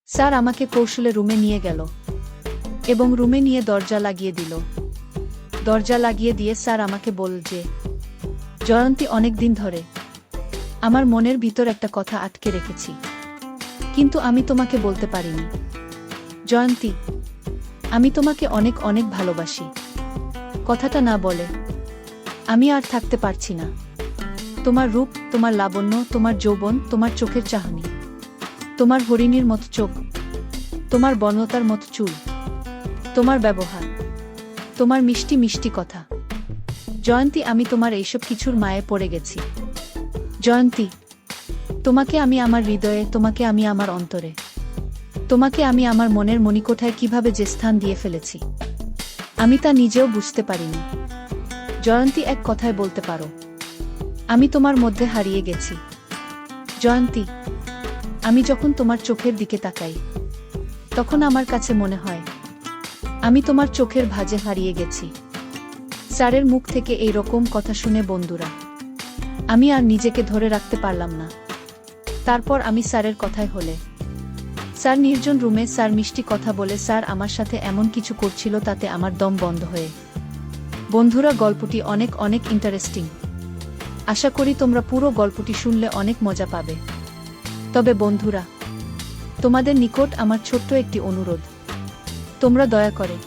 Sir আমাকে কৌশলে রুমে নিয়ে গেল এবং রুমে নিয়ে দরজা লাগিয়ে দিল। দরজা লাগিয়ে দিয়ে স্যার আমাকে বলল যে, জয়ন্তী, অনেক দিন ধরে আমার মনের ভিতর একটা কথা আটকে রেখেছি, কিন্তু আমি তোমাকে বলতে পারিনি। জয়ন্তী, আমি তোমাকে অনেক অনেক ভালোবাসি। কথাটা না বলে আমি আর থাকতে পারছি না। তোমার রূপ, তোমার লাবণ্য, তোমার যৌবন, তোমার চোখের চাহনি, তোমার হরিণীর মতো চোখ, তোমার বনলতার মতো চুল, তোমার ব্যবহার, তোমার মিষ্টি মিষ্টি কথা। জয়ন্তী, আমি তোমার এইসব কিছুর মায়ে পড়ে গেছি। জয়ন্তী, তোমাকে আমি আমার হৃদয়ে, তোমাকে আমি আমার অন্তরে, তোমাকে আমি আমার মনের মণিকোঠায় কিভাবে যে স্থান দিয়ে ফেলেছি আমি তা নিজেও বুঝতে পারিনি। জয়ন্তী, এক কথায় বলতে পারো আমি তোমার মধ্যে হারিয়ে গেছি। জয়ন্তী, আমি যখন তোমার চোখের দিকে তাকাই তখন আমার কাছে মনে হয় আমি তোমার চোখের ভাঁজে হারিয়ে গেছি। স্যারের মুখ থেকে এই রকম কথা শুনে বন্ধুরা আমি আর নিজেকে ধরে রাখতে পারলাম না। তারপর আমি স্যারের কথায় হলে স্যার নির্জন রুমে স্যার মিষ্টি কথা বলে স্যার আমার সাথে এমন কিছু করছিল তাতে আমার দম বন্ধ হয়ে। বন্ধুরা, গল্পটি অনেক অনেক ইন্টারেস্টিং। আশা করি তোমরা পুরো গল্পটি শুনলে অনেক মজা পাবে। তবে বন্ধুরা, তোমাদের নিকট আমার ছোট্ট একটি অনুরোধ, তোমরা দয়া করে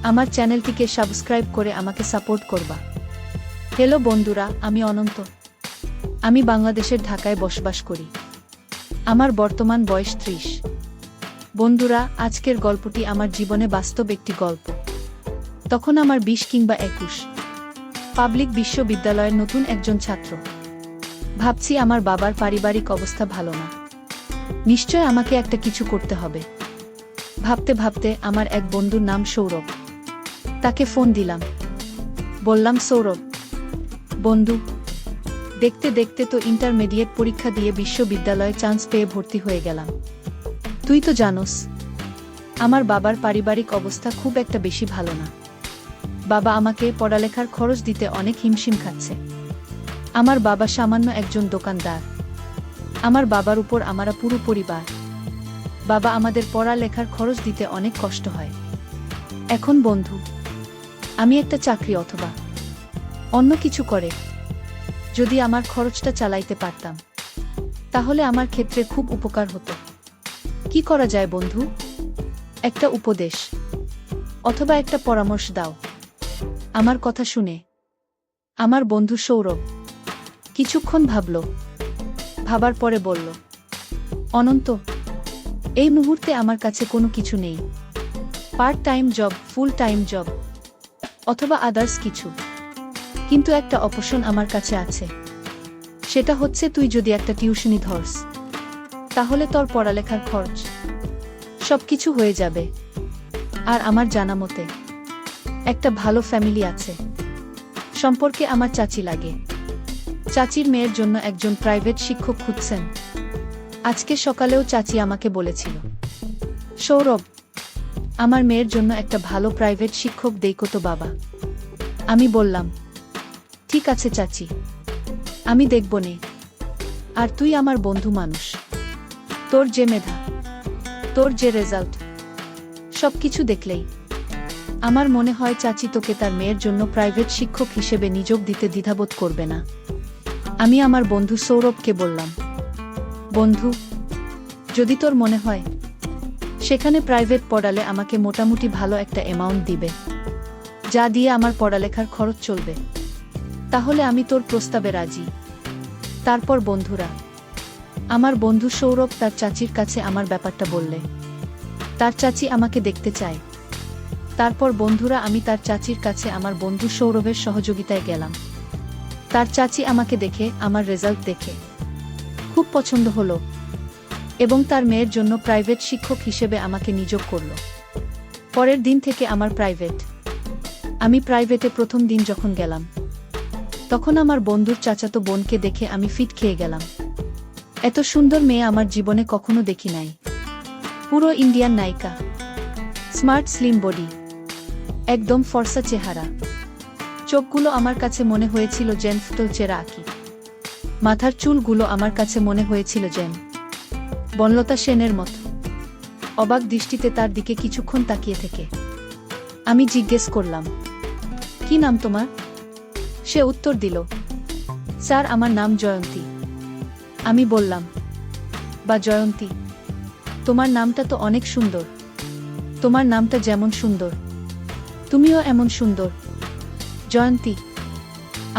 আমার চ্যানেলটিকে সাবস্ক্রাইব করে আমাকে সাপোর্ট করবা। হ্যালো বন্ধুরা, আমি অনন্ত। আমি বাংলাদেশের ঢাকায় বসবাস করি। আমার বর্তমান বয়স 30। বন্ধুরা, আজকের গল্পটি আমার জীবনে বাস্তব একটি গল্প। তখন আমার 20 কিংবা 21। পাবলিক বিশ্ববিদ্যালয়ের নতুন একজন ছাত্র। ভাবছি আমার বাবার পারিবারিক অবস্থা ভালো না, নিশ্চয় আমাকে একটা কিছু করতে হবে। ভাবতে ভাবতে আমার এক বন্ধুর নাম সৌরভ, তাকে ফোন দিলাম। বললাম, সৌরভ বন্ধু, দেখতে দেখতে তো ইন্টারমিডিয়েট পরীক্ষা দিয়ে বিশ্ববিদ্যালয়ে চান্স পেয়ে ভর্তি হয়ে গেলাম। তুই তো জানোস আমার বাবার পারিবারিক অবস্থা খুব একটা বেশি ভালো না। বাবা আমাকে পড়ালেখার খরচ দিতে অনেক হিমশিম খাচ্ছে। আমার বাবা সামান্য একজন দোকানদার। আমার বাবার উপর আমরা পুরো পরিবার। বাবা আমাদের পড়ালেখার খরচ দিতে অনেক কষ্ট হয়। এখন বন্ধু, আমি একটা চাকরি অথবা অন্য কিছু করে যদি আমার খরচটা চালাইতে পারতাম তাহলে আমার ক্ষেত্রে খুব উপকার হতো। কি করা যায় বন্ধু? একটা উপদেশ অথবা একটা পরামর্শ দাও। আমার কথা শুনে আমার বন্ধু সৌরভ কিছুক্ষণ ভাবল। ভাবার পরে বলল, অনন্ত, এই মুহূর্তে আমার কাছে কোনো কিছু নেই। Part time job, full time job অথবা আদার্স কিছু, কিন্তু একটা অপশন আমার কাছে আছে। সেটা হচ্ছে তুই যদি একটা টিউশনি ধরস তাহলে তোর পড়ালেখার খরচ সবকিছু হয়ে যাবে। আর আমার জানা মতে একটা ভালো ফ্যামিলি আছে। সম্পর্কে আমার চাচি লাগে। চাচির মেয়ের জন্য একজন প্রাইভেট শিক্ষক খুঁজছেন। আজকে সকালেও চাচি আমাকে বলেছিল, সৌরভ, আমার মেয়ের জন্য একটা ভালো প্রাইভেট শিক্ষক দেইকো তো বাবা। আমি বললাম, ঠিক আছে চাচি, আমি দেখব নে। আর তুই আমার বন্ধু মানুষ, তোর যে মেধা, তোর যে রেজাল্ট, সবকিছু দেখলেই আমার মনে হয় চাচি তোকে তার মেয়ের জন্য প্রাইভেট শিক্ষক হিসেবে নিয়োগ দিতে দ্বিধাবোধ করবে না। আমি আমার বন্ধু সৌরভকে বললাম, বন্ধু, যদি তোর মনে হয় সেখানে প্রাইভেট পড়ালে আমাকে মোটামুটি ভালো একটা অ্যামাউন্ট দিবে, যা দিয়ে আমার পড়ালেখার খরচ চলবে, তাহলে আমি তোর প্রস্তাবে রাজি। তারপর বন্ধুরা, আমার বন্ধু সৌরভ তার চাচির কাছে আমার ব্যাপারটা বললে। তার চাচি আমাকে দেখতে চায়। তারপর বন্ধুরা, আমি তার চাচির কাছে আমার বন্ধু সৌরভের সহযোগিতায় গেলাম। তার চাচি আমাকে দেখে, আমার রেজাল্ট দেখে খুব পছন্দ হলো এবং তার মেয়ের জন্য প্রাইভেট শিক্ষক হিসেবে আমাকে নিয়োগ করল। পরের দিন থেকে আমি প্রাইভেটে প্রথম দিন যখন গেলাম তখন আমার বন্ধুর চাচাতো বোনকে দেখে আমি ফিট খেয়ে গেলাম। এত সুন্দর মেয়ে আমার জীবনে কখনো দেখি নাই। পুরো ইন্ডিয়ান নায়িকা, স্মার্ট স্লিম বডি, একদম ফর্সা চেহারা। চোখগুলো আমার কাছে মনে হয়েছিল যেন ফুটল চেরা আঁকি। মাথার চুলগুলো আমার কাছে মনে হয়েছিল যেন বনলতা সেনের মতো। অবাক দৃষ্টিতে তার দিকে কিছুক্ষণ তাকিয়ে থেকে আমি জিজ্ঞেস করলাম, কি নাম তোমার? সে উত্তর দিল, স্যার আমার নাম জয়ন্তী। আমি বললাম, বা জয়ন্তী, তোমার নামটা তো অনেক সুন্দর। তোমার নামটা যেমন সুন্দর, তুমিও এমন সুন্দর। জয়ন্তী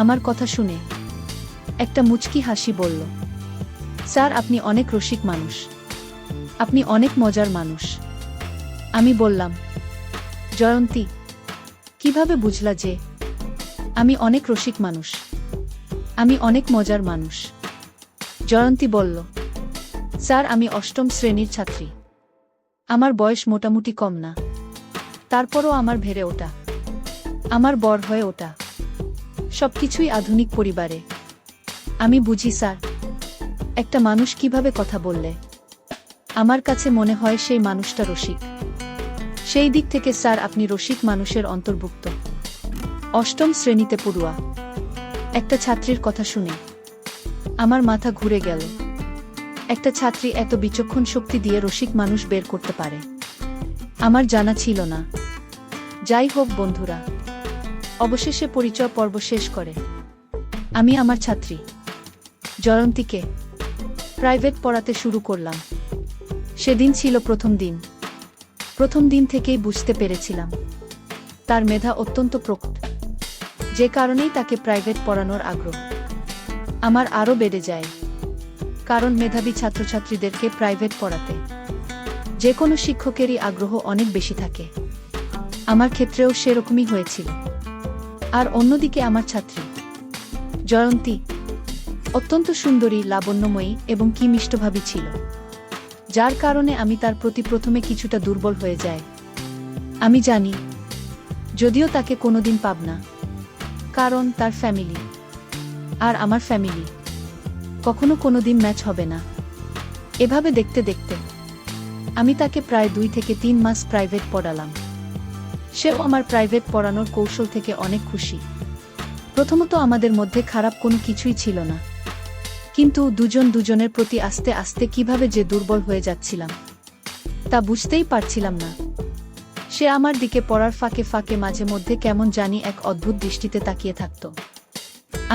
আমার কথা শুনে একটা মুচকি হাসি বলল, স্যার আপনি অনেক রসিক মানুষ, আপনি অনেক মজার মানুষ। আমি বললাম, জয়ন্তী কিভাবে বুঝলা যে আমি অনেক রসিক মানুষ, আমি অনেক মজার মানুষ? জয়ন্তী বলল, স্যার আমি অষ্টম শ্রেণীর ছাত্রী, আমার বয়স মোটামুটি কম না, তারপরও আমার ভেড়ে ওঠা, আমার বর হয়ে ওঠা, সবকিছুই আধুনিক পরিবারে। আমি বুঝি স্যার, একটা মানুষ কিভাবে কথা বললে আমার কাছে মনে হয় সেই মানুষটা রসিক। সেই দিক থেকে স্যার আপনি রসিক মানুষের অন্তর্ভুক্ত। অষ্টম শ্রেণীতে পড়ুয়া একটা ছাত্রীর কথা শুনে আমার মাথা ঘুরে গেল। একটা ছাত্রী এত বিচক্ষণ শক্তি দিয়ে রসিক মানুষ বের করতে পারে, আমার জানা ছিল না। যাই হোক বন্ধুরা, অবশেষে পরিচয় পর্ব শেষ করে আমি আমার ছাত্রী জয়ন্তীকে প্রাইভেট পড়াতে শুরু করলাম। সেদিন ছিল প্রথম দিন। প্রথম দিন থেকেই বুঝতে পেরেছিলাম তার মেধা অত্যন্ত প্রকট, যে কারণেই তাকে প্রাইভেট পড়ানোর আগ্রহ আমার আরও বেড়ে যায়। কারণ মেধাবী ছাত্রছাত্রীদেরকে প্রাইভেট পড়াতে যে কোনো শিক্ষকেরই আগ্রহ অনেক বেশি থাকে। আমার ক্ষেত্রেও সেরকমই হয়েছিল। আর অন্যদিকে আমার ছাত্রী জয়ন্তী অত্যন্ত সুন্দরী, লাবণ্যময়ী এবং কি মিষ্টভাবী ছিল, যার কারণে আমি তার প্রতি প্রথমে কিছুটা দুর্বল হয়ে যাই। আমি জানি যদিও তাকে কোনোদিন পাব না, কারণ তার ফ্যামিলি আর আমার ফ্যামিলি কখনো কোনোদিন ম্যাচ হবে না। এভাবে দেখতে দেখতে আমি তাকে প্রায় 2 থেকে 3 মাস প্রাইভেট পড়ালাম। সেও আমার প্রাইভেট পড়ানোর কৌশল থেকে অনেক খুশি। প্রথমত আমাদের মধ্যে খারাপ কোনো কিছুই ছিল না, কিন্তু দুজন দুজনের প্রতি আস্তে আস্তে কিভাবে যে দুর্বল হয়ে যাচ্ছিলাম তা বুঝতেই পারছিলাম না। সে আমার দিকে পড়ার ফাঁকে ফাঁকে মাঝে মধ্যে কেমন জানি এক অদ্ভুত দৃষ্টিতে তাকিয়ে থাকত।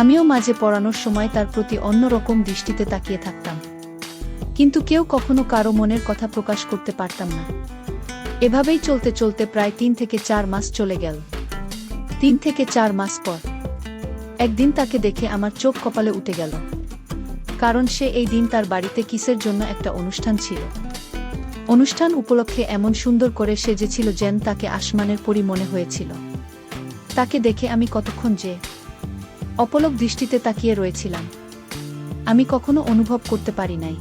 আমিও মাঝে পড়ানোর সময় তার প্রতি অন্যরকম দৃষ্টিতে তাকিয়ে থাকতাম, কিন্তু কেউ কখনো কারো মনের কথা প্রকাশ করতে পারতাম না। এভাবেই চলতে চলতে প্রায় 3 থেকে 4 মাস চলে গেল। 3 থেকে 4 মাস পর একদিন তাকে দেখে আমার চোখ কপালে উঠে গেল, কারণ সে এই দিন তার বাড়িতে কিসের জন্য একটা অনুষ্ঠান ছিল। অনুষ্ঠান উপলক্ষে এমন সুন্দর করে সেজেছিল যেন তাকে আসমানের পরী মনে হয়েছিল। তাকে দেখে আমি কতক্ষণ যে অপলক দৃষ্টিতে তাকিয়ে রয়েছিলাম আমি কখনো অনুভব করতে পারি নাই।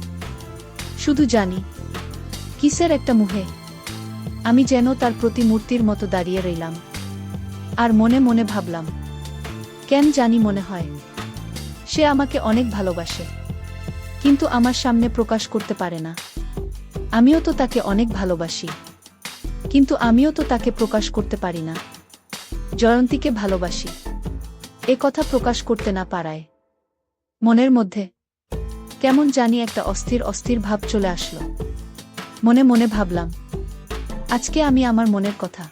শুধু জানি কিসের একটা মুহে আমি যেন তার প্রতিমূর্তির মতো দাঁড়িয়ে রইলাম। আর মনে মনে ভাবলাম, কেন জানি মনে হয় সে আমাকে অনেক ভালোবাসে, কিন্তু আমার সামনে প্রকাশ করতে পারে না। আমিও তো তাকে অনেক ভালোবাসি, কিন্তু আমিও তো তাকে প্রকাশ করতে পারি না। জয়ন্তীকে ভালোবাসি এ কথা প্রকাশ করতে না পারায় মনের মধ্যে কেমন জানি একটা অস্থির অস্থির ভাব চলে আসলো। মনে মনে ভাবলাম, আজকে আমি আমার মনের কথা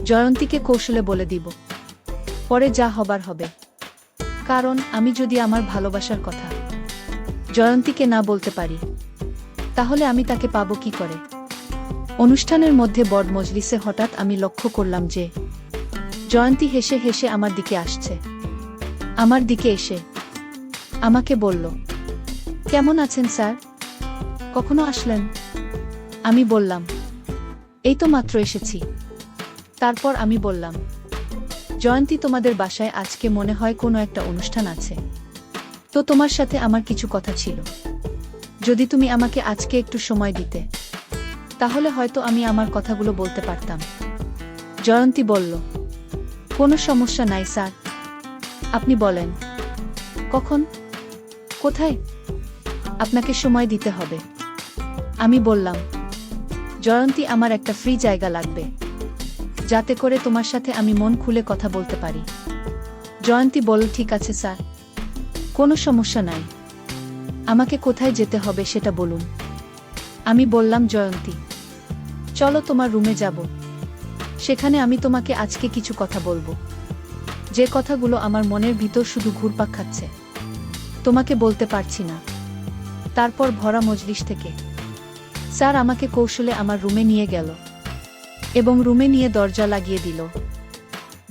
জয়ন্তীকে কৌশলে বলে দিব, পরে যা হবার হবে। কারণ আমি যদি আমার ভালোবাসার কথা জয়ন্তীকে না বলতে পারি, তাহলে আমি তাকে পাবো কি করে? অনুষ্ঠানের মধ্যে বড় মজলিসে হঠাৎ আমি লক্ষ্য করলাম যে জয়ন্তী হেসে হেসে আমার দিকে আসছে। আমার দিকে এসে আমাকে বলল, কেমন আছেন স্যার, কখনো আসলেন? আমি বললাম, এই তো মাত্র এসেছি। তারপর আমি বললাম, জয়ন্তী তোমাদের বাসায় আজকে মনে হয় কোনো একটা অনুষ্ঠান আছে, তো তোমার সাথে আমার কিছু কথা ছিল। যদি তুমি আমাকে আজকে একটু সময় দিতে, তাহলে হয়তো আমি আমার কথাগুলো বলতে পারতাম। জয়ন্তী বলল, কোনো সমস্যা নাই স্যার, আপনি বলেন কখন, কোথায় আপনাকে সময় দিতে হবে। আমি বললাম, জয়ন্তী আমার একটা ফ্রি জায়গা লাগবে, যাতে করে তোমার সাথে আমি মন খুলে কথা বলতে পারি। জয়ন্তী বলল, ঠিক আছে স্যার, কোনো সমস্যা নাই, আমাকে কোথায় যেতে হবে সেটা বলুন। আমি বললাম, জয়ন্তী চলো তোমার রুমে যাব। সেখানে আমি তোমাকে আজকে কিছু কথা বলবো, যে কথাগুলো আমার মনের ভিতর শুধু ঘুরপাক খাচ্ছে, তোমাকে বলতে পারছি না। তারপর ভরা মজলিস থেকে স্যার আমাকে কৌশলে আমার রুমে নিয়ে গেল এবং রুমে নিয়ে দরজা লাগিয়ে দিল।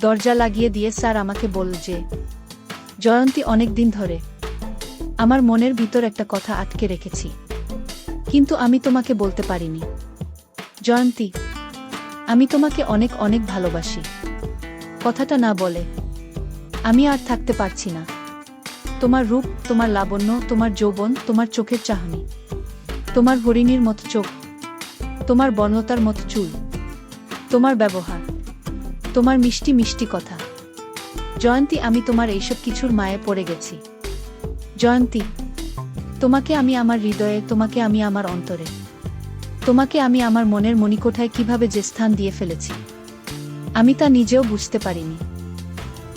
দরজা লাগিয়ে দিয়ে স্যার আমাকে বলল যে, জয়ন্তী, অনেক দিন ধরে আমার মনের ভিতর একটা কথা আটকে রেখেছি, কিন্তু আমি তোমাকে বলতে পারিনি। জয়ন্তী, আমি তোমাকে অনেক অনেক ভালোবাসি। কথাটা না বলে আমি আর থাকতে পারছি না। তোমার রূপ, তোমার লাবণ্য, তোমার যৌবন, তোমার চোখের চাহনি, তোমার হরিণীর মতো চোখ, তোমার বনলতার মতো চুল, তোমার ব্যবহার, তোমার মিষ্টি মিষ্টি কথা। জয়ন্তী, আমি তোমার এইসব কিছুর মায়ে পড়ে গেছি। জয়ন্তী, তোমাকে আমি আমার হৃদয়ে, তোমাকে আমি আমার অন্তরে, তোমাকে আমি আমার মনের মণিকোঠায় কিভাবে যে স্থান দিয়ে ফেলেছি, আমি তা নিজেও বুঝতে পারিনি।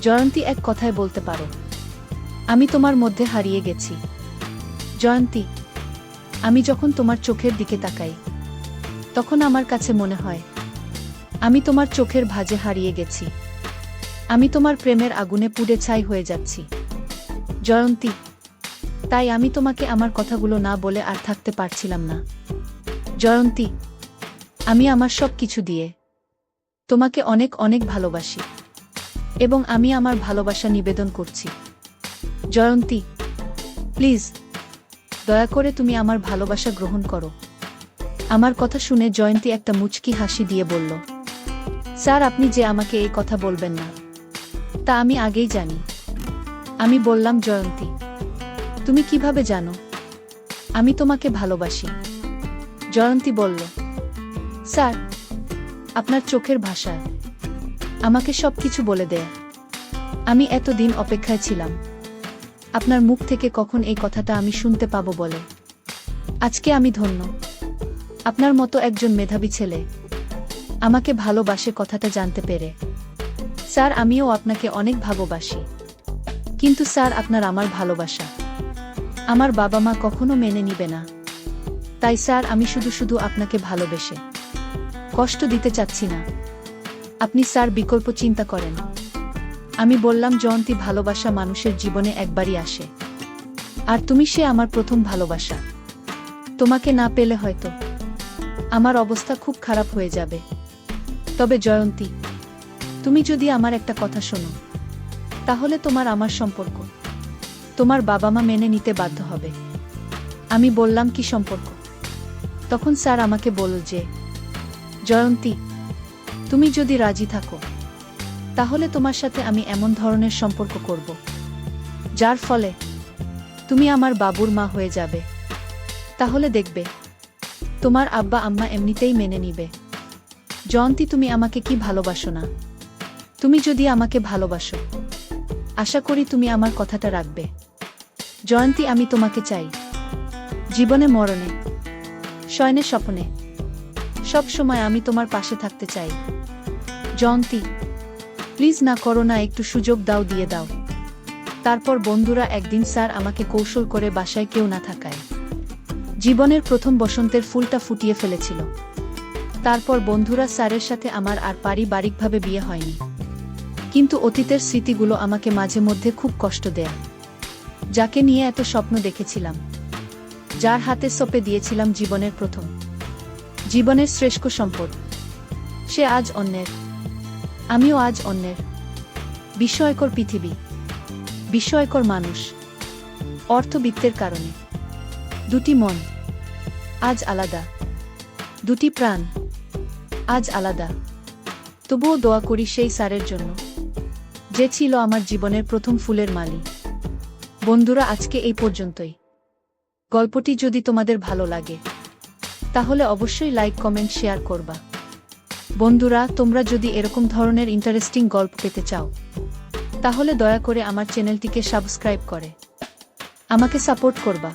জয়ন্তী, এক কথায় বলতে পারো আমি তোমার মধ্যে হারিয়ে গেছি। জয়ন্তী, আমি যখন তোমার চোখের দিকে তাকাই, তখন আমার কাছে মনে হয় আমি তোমার চোখের ভাঁজে হারিয়ে গেছি। আমি তোমার প্রেমের আগুনে পুড়ে ছাই হয়ে যাচ্ছি। জয়ন্তী, তাই আমি তোমাকে আমার কথাগুলো না বলে আর থাকতে পারছিলাম না। জয়ন্তী, আমি আমার সব কিছু দিয়ে তোমাকে অনেক অনেক ভালোবাসি এবং আমি আমার ভালোবাসা নিবেদন করছি। জয়ন্তী, প্লিজ, দয়া করে তুমি আমার ভালোবাসা গ্রহণ করো। আমার কথা শুনে জয়ন্তী একটা মুচকি হাসি দিয়ে বলল, স্যার, আপনি যে আমাকে এই কথা বলবেন না, তা আমি আগেই জানি। আমি বললাম, জয়ন্তী, তুমি কিভাবে জানো আমি তোমাকে ভালোবাসি? জয়ন্তী বলল, স্যার, আপনার চোখের ভাষায় আমাকে সবকিছু বলে দেয়। আমি এতদিন অপেক্ষায় ছিলাম আপনার মুখ থেকে কখন এই কথাটা আমি শুনতে পাবো বলে। আজকে আমি ধন্য, আপনার মতো একজন মেধাবী ছেলে আমাকে ভালোবাসে কথাটা জানতে পেরে। স্যার, আমিও আপনাকে অনেক ভালোবাসি, কিন্তু স্যার, আপনার আমার ভালোবাসা আমার বাবা মা কখনো মেনে নিবে না। তাই স্যার, আমি শুধু শুধু আপনাকে ভালোবেসে কষ্ট দিতে চাচ্ছি না। আপনি স্যার বিকল্প চিন্তা করেন। আমি বললাম, জয়ন্তী, ভালোবাসা মানুষের জীবনে একবারই আসে, আর তুমি সে আমার প্রথম ভালোবাসা। তোমাকে না পেলে হয়তো আমার অবস্থা খুব খারাপ হয়ে যাবে। তবে জয়ন্তী, তুমি যদি আমার একটা কথা শোনো, তাহলে তোমার আমার সম্পর্ক তোমার বাবা মা মেনে নিতে বাধ্য হবে। আমি বললাম, কি সম্পর্ক? তখন স্যার আমাকে বলল যে, জয়ন্তী, তুমি যদি রাজি থাকো, তাহলে তোমার সাথে আমি এমন ধরনের সম্পর্ক করব যার ফলে তুমি আমার বাবুর মা হয়ে যাবে। তাহলে দেখবে তোমার আব্বা আম্মা এমনিতেই মেনে নিবে। জয়ন্তী, তুমি আমাকে কি ভালোবাসো না? তুমি যদি আমাকে ভালোবাসো, আশা করি তুমি আমার কথাটা রাখবে। জয়ন্তী, আমি তোমাকে চাই, জীবনে মরণে, শয়নে স্বপ্নে, সব সময় আমি তোমার পাশে থাকতে চাই। জয়ন্তী, প্লিজ না করো না, একটু সুযোগ দাও, দিয়ে দাও। তারপর বন্ধুরা একদিন স্যার আমাকে কৌশল করে বাসায় কেউ না থাকায় জীবনের প্রথম বসন্তের ফুলটা ফুটিয়ে ফেলেছিল। তারপর বন্ধুরা স্যারের সাথে আমার আর পারিবারিকভাবে বিয়ে হয়নি, কিন্তু অতীতের স্মৃতিগুলো আমাকে মাঝে মধ্যে খুব কষ্ট দেয়। যাকে নিয়ে এত স্বপ্ন দেখেছিলাম, যার হাতে সঁপে দিয়েছিলাম জীবনের প্রথম, জীবনের শ্রেষ্ঠ সম্পদ, সে আজ অন্যের, আমিও আজ অন্যের। বিস্ময়কর পৃথিবী, বিস্ময়কর মানুষ। অর্থবিত্তের কারণে দুটি মন আজ আলাদা, দুটি প্রাণ আজ আলাদা। তবুও দোয়া করি সেই স্যারের জন্য, যে ছিল আমার জীবনের প্রথম ফুলের মালি। বন্ধুরা, আজকে এই পর্যন্তই। গল্পটি যদি তোমাদের ভালো লাগে, তাহলে অবশ্যই লাইক, কমেন্ট, শেয়ার করবা। বন্ধুরা, তোমরা যদি এরকম ধরনের ইন্টারেস্টিং গল্প পেতে চাও, তাহলে দয়া করে আমার চ্যানেলটিকে সাবস্ক্রাইব করে আমাকে সাপোর্ট করবা।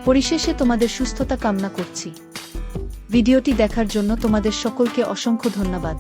পরিশেষে তোমাদের সুস্থতা কামনা করছি। ভিডিওটি দেখার জন্য তোমাদের সকলকে অসংখ্য ধন্যবাদ।